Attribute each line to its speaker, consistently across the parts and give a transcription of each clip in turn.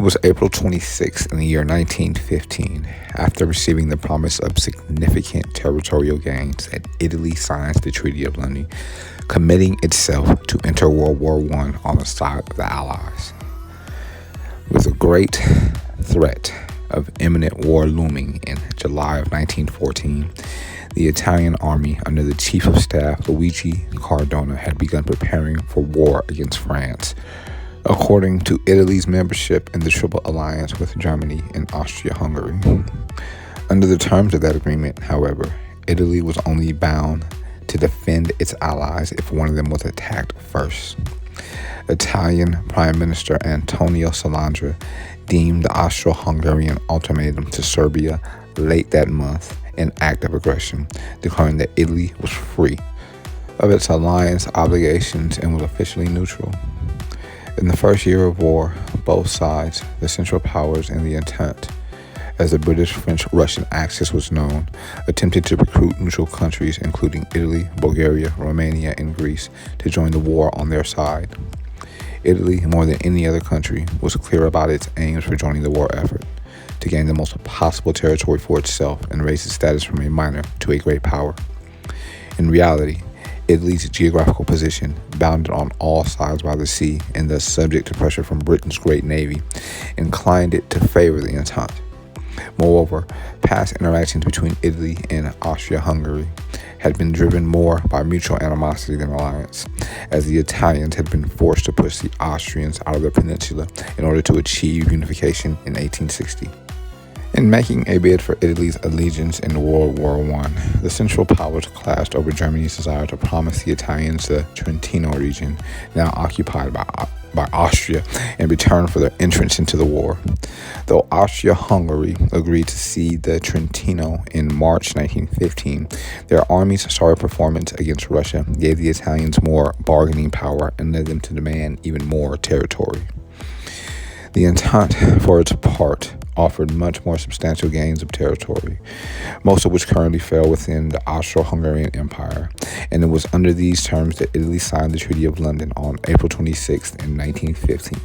Speaker 1: was April 26th in the year 1915. After receiving the promise of significant territorial gains, that Italy signs the Treaty of London, committing itself to enter World War I on the side of the Allies. With a great threat of imminent war looming in July of 1914, the Italian army under the Chief of Staff Luigi Cardona had begun preparing for war against France, according to Italy's membership in the Triple Alliance with Germany and Austria-Hungary. Under the terms of that agreement, however, Italy was only bound to defend its allies if one of them was attacked first. Italian Prime Minister Antonio Salandra deemed the Austro-Hungarian ultimatum to Serbia late that month an act of aggression, declaring that Italy was free of its alliance obligations and was officially neutral. In the first year of war, both sides, the Central Powers and the Entente, as the British-French-Russian Axis was known, attempted to recruit neutral countries, including Italy, Bulgaria, Romania, and Greece, to join the war on their side. Italy, more than any other country, was clear about its aims for joining the war effort: to gain the most possible territory for itself and raise its status from a minor to a great power. In reality, Italy's geographical position, bounded on all sides by the sea and thus subject to pressure from Britain's great navy, inclined it to favor the Entente. Moreover, past interactions between Italy and Austria-Hungary had been driven more by mutual animosity than alliance, as the Italians had been forced to push the Austrians out of the peninsula in order to achieve unification in 1860. In making a bid for Italy's allegiance in World War I, the Central Powers clashed over Germany's desire to promise the Italians the Trentino region, now occupied by Austria, in return for their entrance into the war. Though Austria-Hungary agreed to cede the Trentino in March 1915, their army's sorry performance against Russia gave the Italians more bargaining power and led them to demand even more territory. The Entente, for its part, offered much more substantial gains of territory, most of which currently fell within the Austro-Hungarian Empire, and it was under these terms that Italy signed the Treaty of London on April 26 in 1915.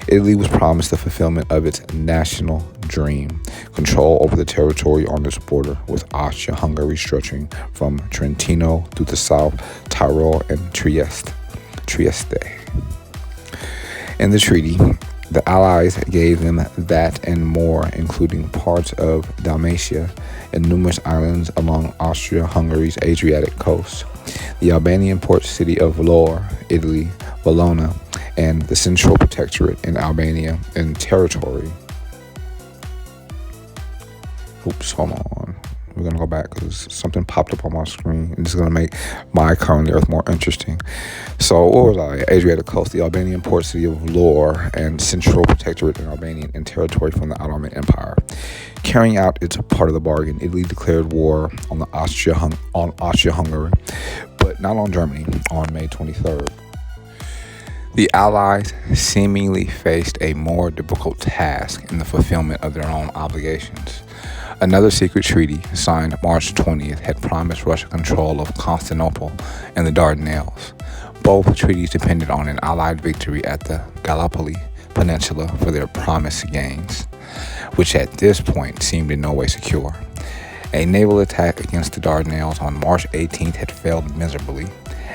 Speaker 1: Italy was promised the fulfillment of its national dream: control over the territory on its border, with Austria-Hungary stretching from Trentino to the south, Tyrol and Trieste. In the treaty, the Allies gave them that and more, including parts of Dalmatia and numerous islands along Austria-Hungary's Adriatic coast, the Albanian port city of Vlorë, Italy, Valona, and the Central Protectorate in Albania and territory. Oops, hold on. We're going to go back because something popped up on my screen, and this is going to make my current Earth more interesting. So, what was I? Adriatic coast, the Albanian port city of Vlorë, and Central Protectorate in Albania and territory from the Ottoman Empire. Carrying out its part of the bargain, Italy declared war on Austria-Hungary, but not on Germany, on May 23rd. The Allies seemingly faced a more difficult task in the fulfillment of their own obligations. Another secret treaty, signed March 20th, had promised Russia control of Constantinople and the Dardanelles. Both treaties depended on an Allied victory at the Gallipoli Peninsula for their promised gains, which at this point seemed in no way secure. A naval attack against the Dardanelles on March 18th had failed miserably.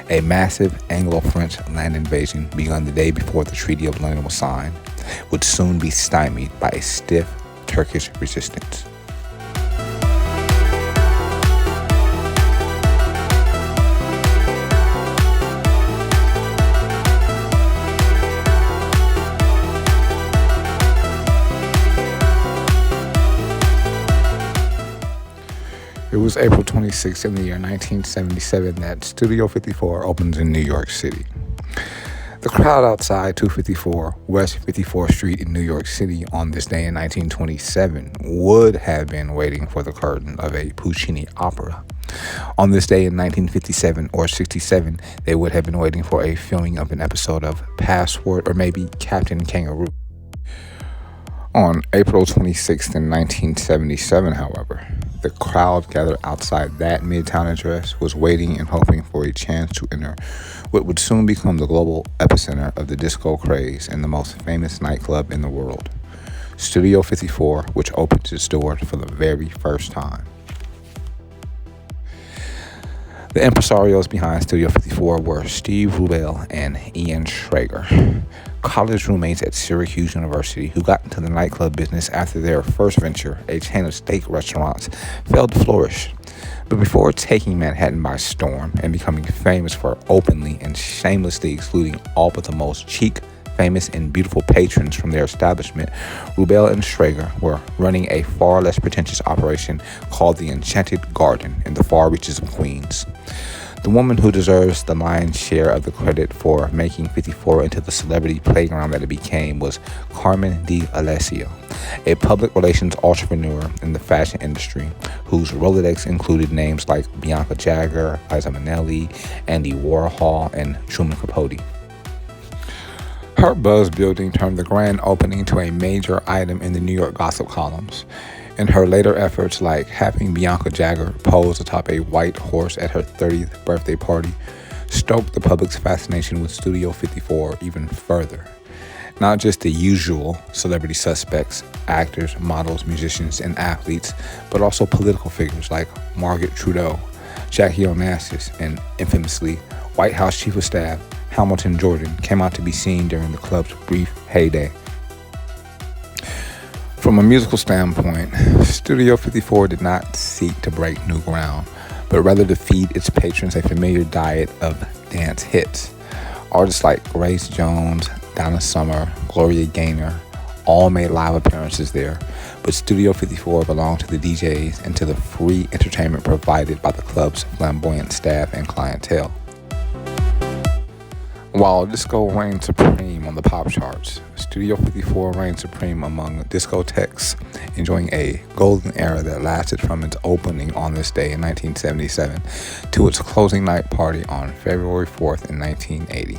Speaker 1: A massive Anglo-French land invasion, begun the day before the Treaty of London was signed, would soon be stymied by a stiff Turkish resistance. It was April 26th in the year 1977 that Studio 54 opens in New York City. The crowd outside 254 West 54th Street in New York City on this day in 1927 would have been waiting for the curtain of a Puccini opera. On this day in 1957 or 67, they would have been waiting for a filming of an episode of Passport or maybe Captain Kangaroo. On April 26th in 1977, however, The crowd gathered outside that Midtown address was waiting and hoping for a chance to enter what would soon become the global epicenter of the disco craze and the most famous nightclub in the world, Studio 54, which opened its doors for the very first time. The impresarios behind Studio 54 were Steve Rubel and Ian Schrager, college roommates at Syracuse University who got into the nightclub business after their first venture, a chain of steak restaurants, failed to flourish. But before taking Manhattan by storm and becoming famous for openly and shamelessly excluding all but the most chic, famous, and beautiful patrons from their establishment, Rubel and Schrager were running a far less pretentious operation called the Enchanted Garden in the far reaches of Queens. The woman who deserves the lion's share of the credit for making 54 into the celebrity playground that it became was Carmen D'Alessio, a public relations entrepreneur in the fashion industry whose Rolodex included names like Bianca Jagger, Liza Minnelli, Andy Warhol, and Truman Capote. Her buzz building turned the grand opening to a major item in the New York gossip columns, and her later efforts, like having Bianca Jagger pose atop a white horse at her 30th birthday party, stoked the public's fascination with Studio 54 even further. Not just the usual celebrity suspects, actors, models, musicians, and athletes, but also political figures like Margaret Trudeau, Jackie Onassis, and infamously, White House Chief of Staff Hamilton Jordan came out to be seen during the club's brief heyday. From a musical standpoint, Studio 54 did not seek to break new ground, but rather to feed its patrons a familiar diet of dance hits. Artists like Grace Jones, Donna Summer, Gloria Gaynor all made live appearances there, but Studio 54 belonged to the DJs and to the free entertainment provided by the club's flamboyant staff and clientele. While disco reigned supreme on the pop charts, Studio 54 reigned supreme among discotheques, enjoying a golden era that lasted from its opening on this day in 1977 to its closing night party on February 4th in 1980.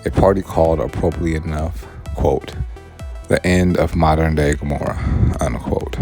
Speaker 1: A party called, appropriately enough, quote, the end of modern day Gomorrah, unquote.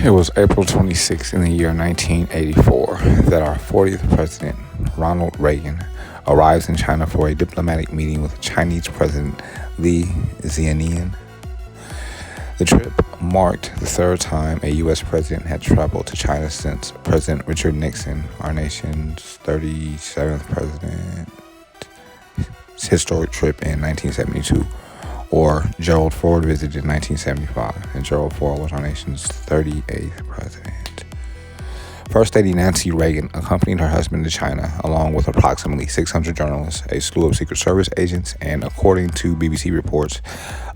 Speaker 1: It was April 26 in the year 1984 that our 40th president, Ronald Reagan, arrives in China for a diplomatic meeting with Chinese President Li Zianian. The trip marked the third time a U.S. president had traveled to China since President Richard Nixon, our nation's 37th president, historic trip in 1972. Or Gerald Ford visited in 1975, and Gerald Ford was our nation's 38th president. First Lady Nancy Reagan accompanied her husband to China, along with approximately 600 journalists, a slew of Secret Service agents, and, according to BBC reports,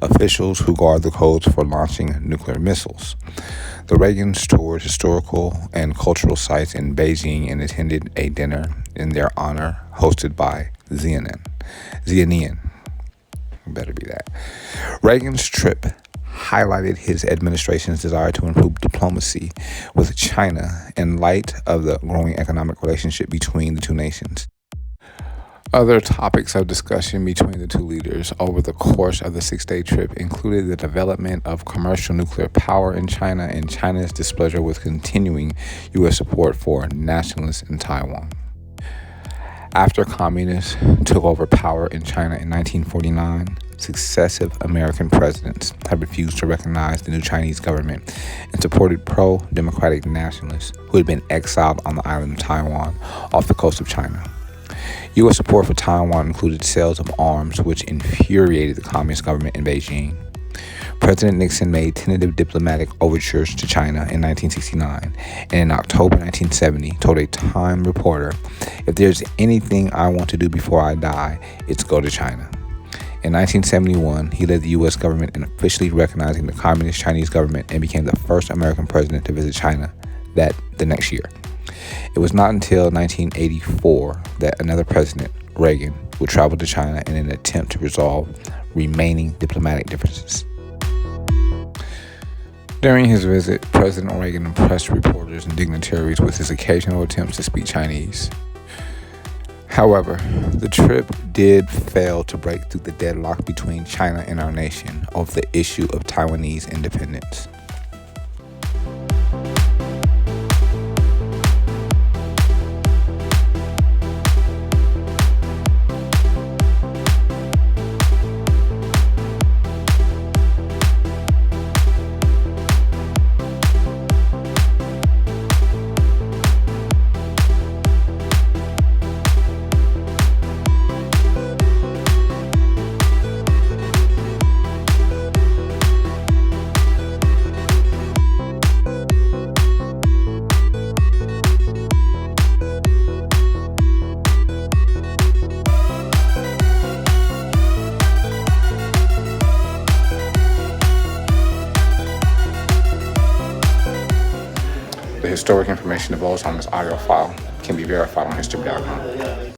Speaker 1: officials who guard the codes for launching nuclear missiles. The Reagans toured historical and cultural sites in Beijing and attended a dinner in their honor hosted by Zianian. Better be that. Reagan's trip highlighted his administration's desire to improve diplomacy with China in light of the growing economic relationship between the two nations. Other topics of discussion between the two leaders over the course of the 6-day trip included the development of commercial nuclear power in China and China's displeasure with continuing U.S. support for nationalists in Taiwan. After communists took over power in China in 1949, successive American presidents have refused to recognize the new Chinese government and supported pro-democratic nationalists who had been exiled on the island of Taiwan off the coast of China. U.S. support for Taiwan included sales of arms, which infuriated the communist government in Beijing. President Nixon made tentative diplomatic overtures to China in 1969, and in October 1970 told a Time reporter, "If there's anything I want to do before I die, it's go to China." In 1971, he led the U.S. government in officially recognizing the Communist Chinese government and became the first American president to visit China the next year. It was not until 1984 that another president, Reagan, would travel to China in an attempt to resolve remaining diplomatic differences. During his visit, President Reagan impressed reporters and dignitaries with his occasional attempts to speak Chinese. However, the trip did fail to break through the deadlock between China and our nation over the issue of Taiwanese independence. The historic information divulged on this audio file can be verified on history.com.